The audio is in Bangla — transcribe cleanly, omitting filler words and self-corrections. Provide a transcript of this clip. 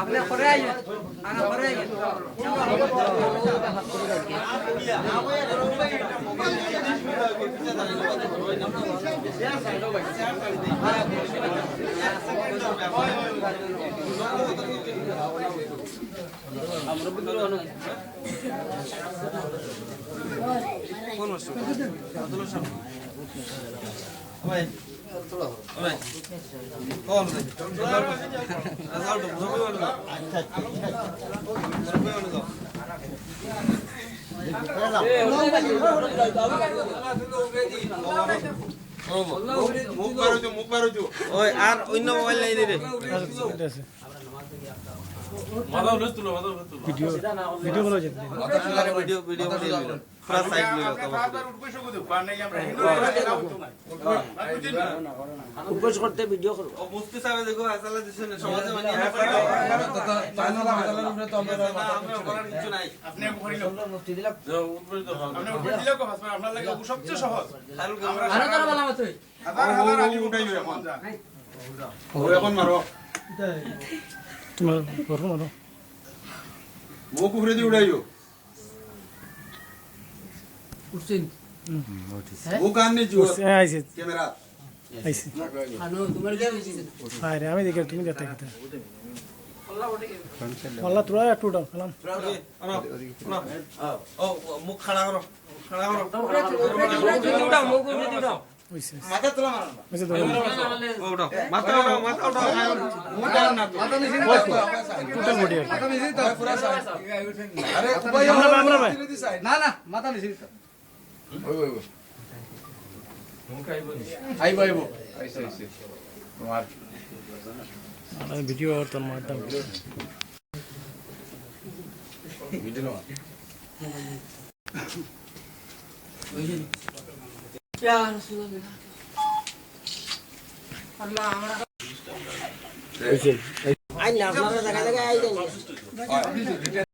আপনি করে আইয়েন আনা করে আইয়েন আমরা বিদ্রোহ নয় কোন মাস আদল সামনে ওই তোলা ওই কোন রেজাল্ট বুঝাবো না আচ্ছা মুখ বারো ওই আর অন্য মোবাইল নাই রে মাদাও লে তুলো ভিডিও গুলো যেতে ভিডিও পুরা সাইড নিলো উপোস করতে ভিডিও করব ও মুফতি সাহেব দেখো আসলে দিছেন সমাজে মানে জানালা হাজালের উপরে তো আমরা করার কিছু নাই আপনি করিল মুফতি দিলা উপরে তো আপনি উপরে দিলা কো হাসপাতাল আপনার লাগে সবচেয়ে সহজ আমরা আরো তার বলা মত হাজার আগে উঠাইও এখন ও এখন মারো তোমার করো মারো মুখ উপরে দিয়ে উড়াইও উঠছেন মুখ আননি জো আইছে ক্যামেরা আইছে আনো তোমার কি হইছে আরে আমি দেখে তুমি দেখতে কথা আল্লাহ তোরা একটু দাও সালাম ও মুখ খাড়া করো উঠাও মুখ উপরে দিয়ে দাও মাথা তোলা মারো ওইছে ধরো ওঠাও মাথা উঠাও মুখটা না মাথা নিচে টোটাল বডি মাথা নিচে তো পুরো আরে আমরা ভাই না মাথা নিচে ওই মুখ আইবো আইছে মার আর ভিডিও আর তোর মারতাম ভিডিও না क्या रसूल अल्लाह हमरा आई ना अपना जगह जगह आई जाएंगे